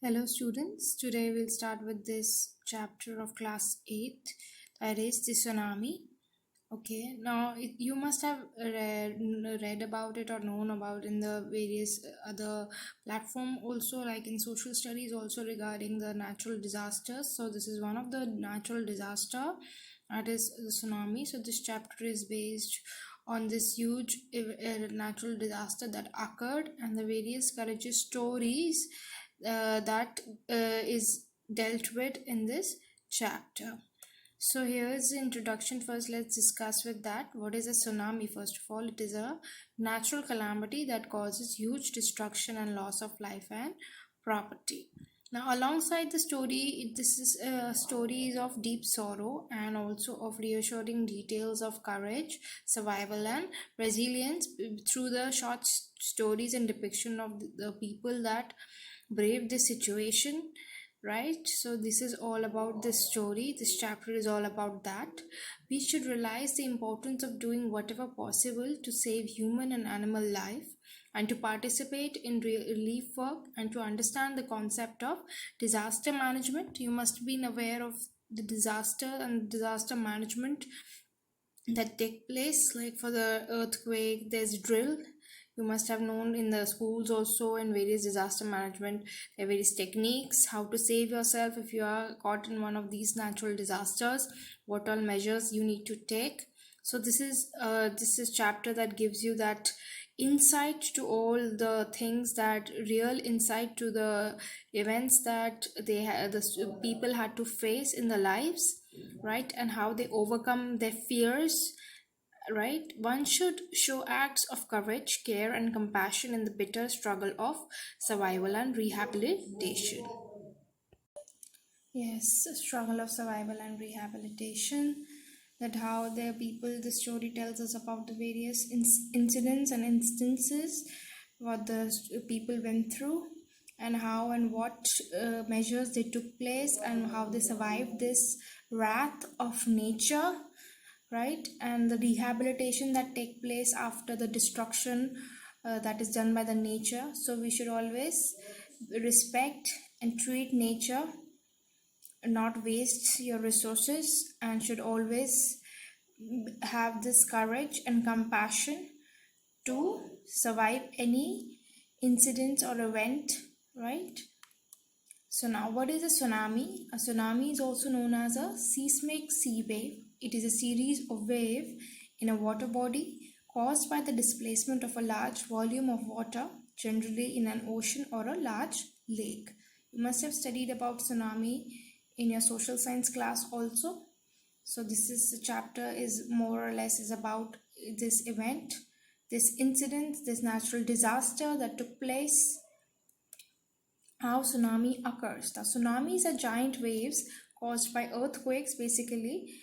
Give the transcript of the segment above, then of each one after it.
Hello students, today we'll start with this chapter of class 8, that is the tsunami. Okay, now you must have read about it or known about in the various other platform also, like in social studies also, regarding the natural disasters. So this is one of the natural disaster, that is the tsunami. So this chapter is based on this huge natural disaster that occurred and the various courageous stories that is dealt with in this chapter. So here's the introduction. First, let's discuss with that. What is a tsunami? First of all, it is a natural calamity that causes huge destruction and loss of life and property. Now, alongside the story, this is stories of deep sorrow and also of reassuring details of courage, survival, and resilience through the short stories and depiction of the people that braved the situation, right? So this is all about this story. This chapter is all about that. We should realize the importance of doing whatever possible to save human and animal life and to participate in relief work and to understand the concept of disaster management. You must be aware of the disaster and disaster management that take place. Like for the earthquake, there's drill. You must have known in the schools also, in various disaster management, there are various techniques how to save yourself if you are caught in one of these natural disasters, what all measures you need to take. So this is chapter that gives you that insight to all the things, that real insight to the events that the people had to face in their lives, right? And how they overcome their fears, right? One should show acts of courage, care, and compassion in the bitter struggle of survival and rehabilitation. Yes, struggle of survival and rehabilitation. That how the people, the story tells us about the various incidents and instances what the people went through, and how and what measures they took place, and how they survived this wrath of nature, right? And the rehabilitation that take place after the destruction that is done by the nature. So we should always respect and treat nature, not waste your resources, and should always have this courage and compassion to survive any incident or event, right? So now, what is a tsunami? A tsunami is also known as a seismic sea wave. It is a series of waves in a water body caused by the displacement of a large volume of water, generally in an ocean or a large lake. You must have studied about tsunami in your social science class also. So this is the chapter is more or less is about this event, this incident, this natural disaster that took place. How tsunami occurs. The tsunamis are giant waves caused by earthquakes, basically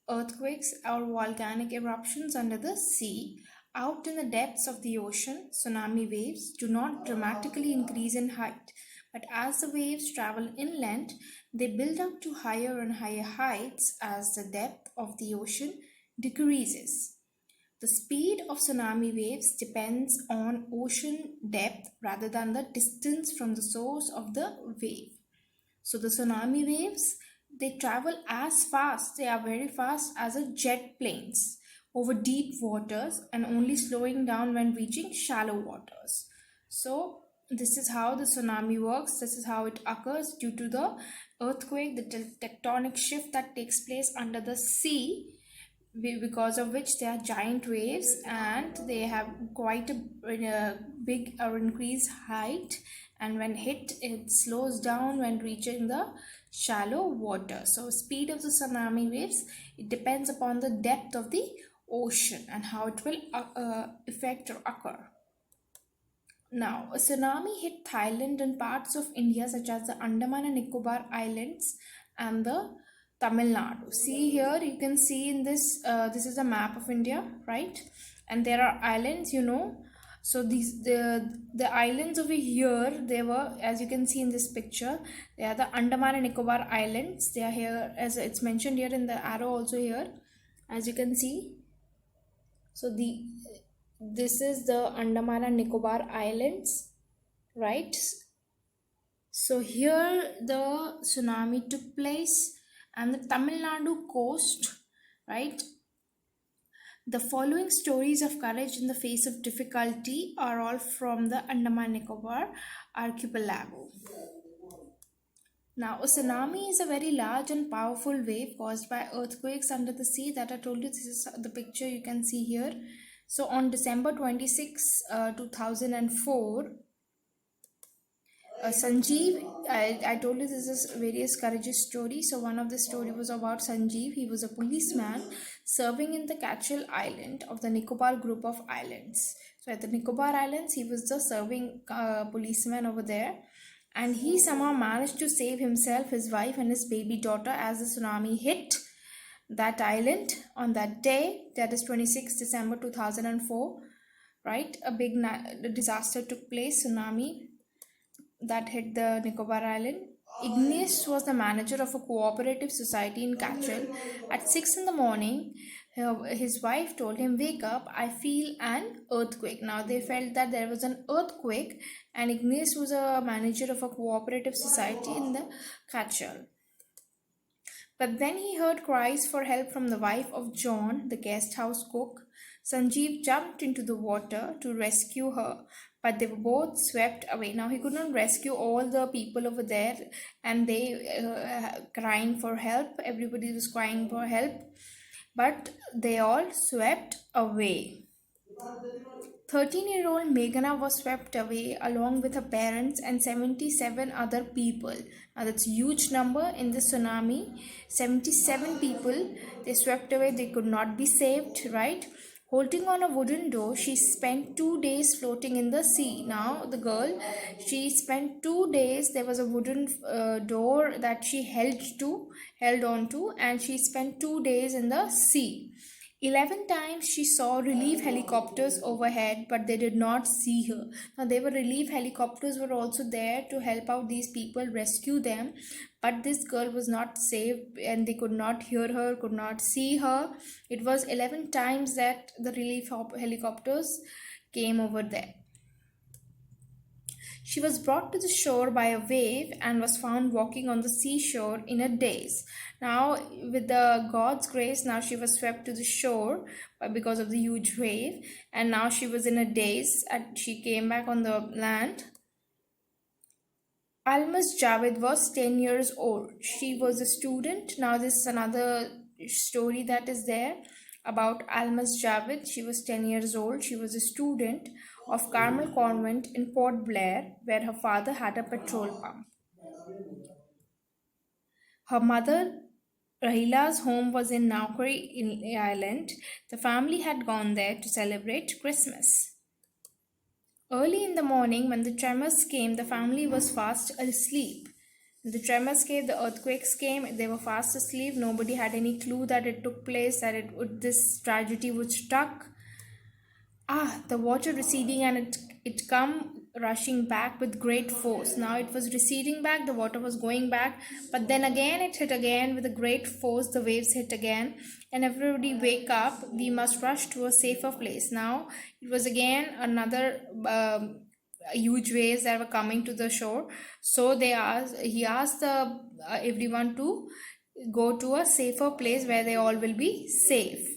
earthquakes or volcanic eruptions under the sea. Out in the depths of the ocean, tsunami waves do not dramatically increase in height, but as the waves travel inland, they build up to higher and higher heights as the depth of the ocean decreases. The speed of tsunami waves depends on ocean depth rather than the distance from the source of the wave. So the tsunami waves, they travel as fast, they are very fast as a jet planes over deep waters and only slowing down when reaching shallow waters. So this is how the tsunami works. This is how it occurs due to the earthquake, the tectonic shift that takes place under the sea, because of which they are giant waves and they have quite a big or increased height, and when hit it slows down when reaching the shallow water. So speed of the tsunami waves, it depends upon the depth of the ocean and how it will affect or occur. Now, a tsunami hit Thailand and parts of India such as the Andaman and Nicobar Islands and the Tamil Nadu. See here, you can see in this, this is a map of India, right? And there are islands, you know. So these the islands over here, they were, as you can see in this picture, they are the Andaman and Nicobar Islands. They are here, as it's mentioned here in the arrow also here, as you can see. So this is the Andaman and Nicobar Islands, right? So here the tsunami took place and the Tamil Nadu coast, right? The following stories of courage in the face of difficulty are all from the Andaman Nicobar archipelago. Now, a tsunami is a very large and powerful wave caused by earthquakes under the sea that I told you. This is the picture you can see here. So, on December 26, 2004, Sanjeev, I told you this is various courageous stories. So, one of the story was about Sanjeev. He was a policeman serving in the Catchal Island of the Nicobar group of islands. So, at the Nicobar Islands, he was the serving policeman over there, and he somehow managed to save himself, his wife, and his baby daughter as the tsunami hit that island on that day, that is 26 December 2004, right? A big disaster took place, tsunami that hit the Nicobar Island. Ignace was the manager of a cooperative society in Catchal. At 6 in the morning, his wife told him, "Wake up, I feel an earthquake." Now they felt that there was an earthquake, and Ignace was a manager of a cooperative society in the Catchal. But then he heard cries for help from the wife of John, the guest house cook. Sanjeev jumped into the water to rescue her, but they were both swept away. Now he could not rescue all the people over there, and they crying for help. Everybody was crying for help, but they all swept away. 13-year-old Meghana was swept away along with her parents and 77 other people. Now that's a huge number in the tsunami. 77 people, they swept away, they could not be saved, right? Holding on a wooden door, she spent 2 days floating in the sea. Now the girl, she spent 2 days, there was a wooden door that she held on to, and she spent 2 days in the sea. 11 times she saw relief helicopters overhead, but they did not see her. Now, there were relief helicopters were also there to help out these people, rescue them, but this girl was not saved, and they could not hear her, could not see her. It was 11 times that the relief helicopters came over there. She was brought to the shore by a wave and was found walking on the seashore in a daze. Now, with the God's grace, now she was swept to the shore because of the huge wave, and now she was in a daze and she came back on the land. Almas Javed was 10 years old. She was a student. Now, this is another story that is there about Almas Javed. She was 10 years old. She was a student of Carmel Convent in Port Blair, where her father had a petrol pump. Her mother, Rahila's home was in Naukri Island. The family had gone there to celebrate Christmas. Early in the morning, when the tremors came, the family was fast asleep. The tremors came, the earthquakes came, they were fast asleep. Nobody had any clue that it took place, that this tragedy would struck. The water receding, and it come rushing back with great force. Now it was receding back, the water was going back, but then again it hit again with a great force. The waves hit again, and everybody wake up, we must rush to a safer place. Now it was again another huge waves that were coming to the shore. So he asked everyone to go to a safer place where they all will be safe.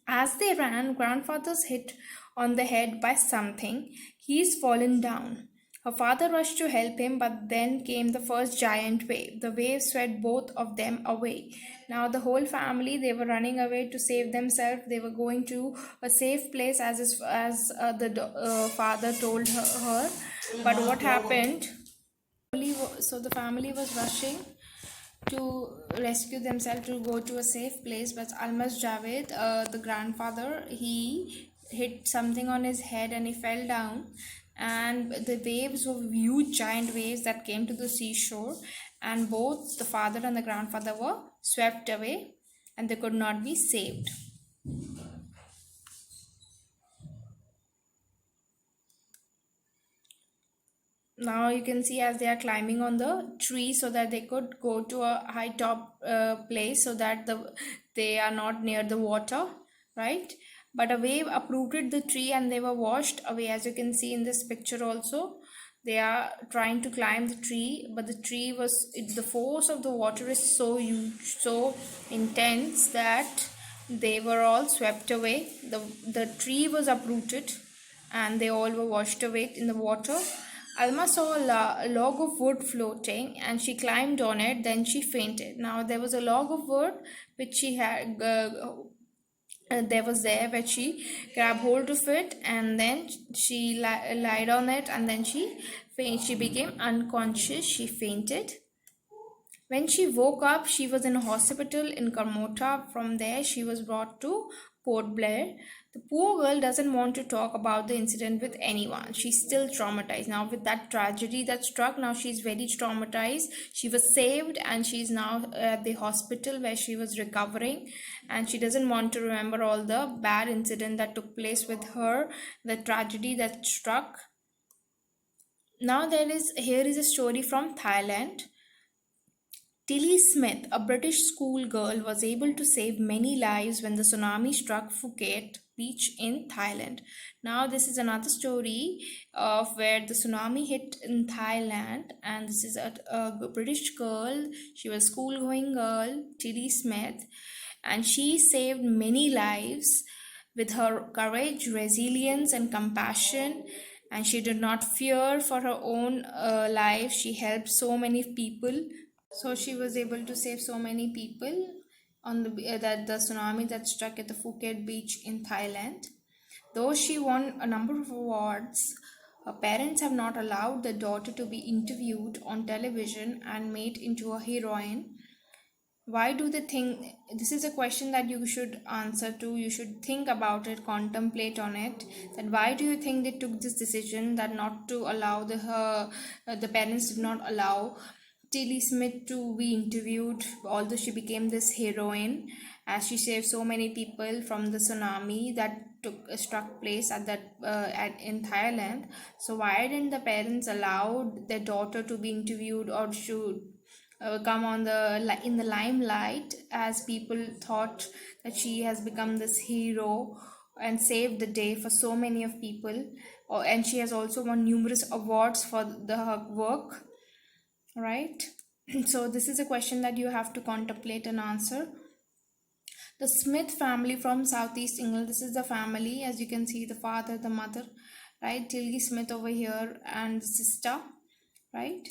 As they ran, grandfather's hit on the head by something. He's fallen down. Her father rushed to help him, but then came the first giant wave. The wave swept both of them away. Now the whole family, they were running away to save themselves. They were going to a safe place as the father told her. But what happened? So the family was rushing to rescue themselves to go to a safe place, but Almas Javed, the grandfather, he hit something on his head and he fell down, and the waves were huge giant waves that came to the seashore, and both the father and the grandfather were swept away and they could not be saved. Now you can see as they are climbing on the tree so that they could go to a high top place, so that they are not near the water, right? But a wave uprooted the tree and they were washed away, as you can see in this picture also. They are trying to climb the tree, but the tree the force of the water is so huge, so intense that they were all swept away. The tree was uprooted and they all were washed away in the water. Alma saw a log of wood floating and she climbed on it. Then she fainted. Now there was a log of wood which she had there was there where she grabbed hold of it, and then she lied on it, and then she became unconscious. She fainted. When she woke up, she was in a hospital in Karmota. From there, she was brought to Port Blair. The poor girl doesn't want to talk about the incident with anyone. She's still traumatized. Now, with that tragedy that struck, now she's very traumatized. She was saved and she's now at the hospital where she was recovering. And she doesn't want to remember all the bad incident that took place with her, the tragedy that struck. Now, here is a story from Thailand. Tilly Smith, a British schoolgirl, was able to save many lives when the tsunami struck Phuket beach in Thailand. Now, this is another story of where the tsunami hit in Thailand, and this is a British girl. She was a school-going girl, Tilly Smith, and she saved many lives with her courage, resilience, and compassion. And she did not fear for her own life. She helped so many people, so she was able to save so many people on the tsunami that struck at the Phuket beach in Thailand. Though she won a number of awards, her parents have not allowed the daughter to be interviewed on television and made into a heroine. Why do they think? This is a question that you should answer to? You should think about it, contemplate on it, that why do you think they took this decision that not to allow the parents did not allow Tilly Smith to be interviewed, although she became this heroine as she saved so many people from the tsunami that struck place in Thailand. So why didn't the parents allow their daughter to be interviewed, or should come on in the limelight, as people thought that she has become this hero and saved the day for so many of people? And she has also won numerous awards for her work, right? So this is a question that you have to contemplate and answer. The Smith family from Southeast England. This is the family, as you can see, the father, the mother, right? Tilly Smith over here and the sister, right?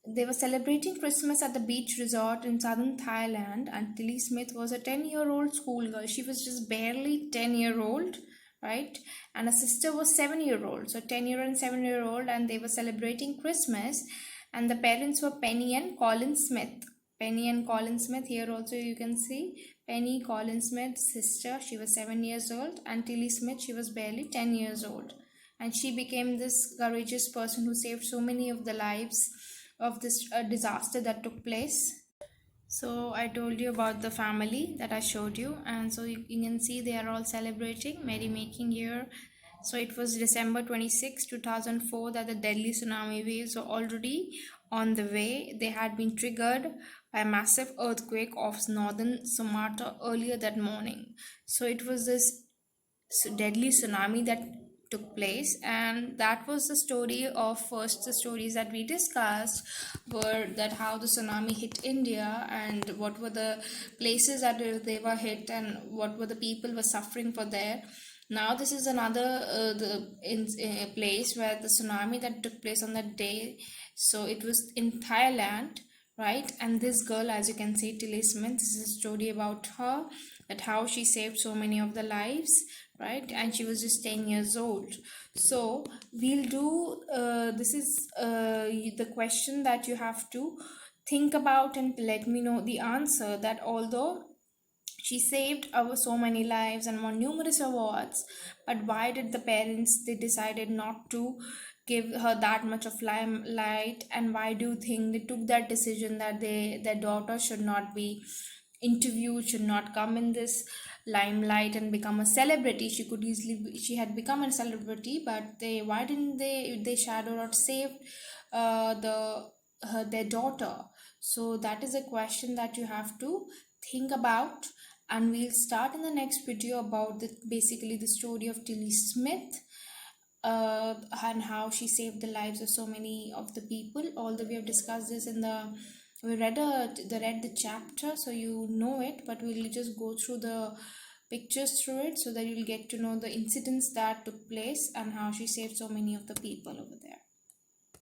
They were celebrating Christmas at the beach resort in southern Thailand, and Tilly Smith was a 10-year-old schoolgirl. She was just barely 10-year-old, right? And her sister was 7-year-old. So 10-year and 7-year-old, and they were celebrating Christmas. And the parents were Penny and Colin Smith. Penny and Colin Smith, here also you can see Penny Colin Smith's sister. She was 7 years old, and Tilly Smith, she was barely 10 years old. And she became this courageous person who saved so many of the lives of this disaster that took place. So I told you about the family that I showed you, and so you can see they are all celebrating merrymaking year. So it was December 26, 2004 that the deadly tsunami waves were already on the way. They had been triggered by a massive earthquake off northern Sumatra earlier that morning. So it was this deadly tsunami that took place, and that was the story of first. The stories that we discussed were that how the tsunami hit India and what were the places that they were hit and what were the people were suffering for there. Now this is another place where the tsunami that took place on that day. So it was in Thailand, right? And this girl, as you can see, Tilly Smith, this is a story about her, that how she saved so many of the lives, right? And she was just 10 years old. So we'll do this is the question that you have to think about and let me know the answer, that although she saved our so many lives and won numerous awards, but why did the parents, they decided not to give her that much of limelight? And why do you think they took that decision that their daughter should not be interviewed, should not come in this limelight and become a celebrity? She could easily she had become a celebrity, but why didn't they shadow or save their daughter? So that is a question that you have to think about, and we'll start in the next video about basically the story of Tilly Smith. and how she saved the lives of so many of the people. Although we have discussed this in the we read the chapter, so you know it, but we'll just go through the pictures through it so that you'll get to know the incidents that took place and how she saved so many of the people over there.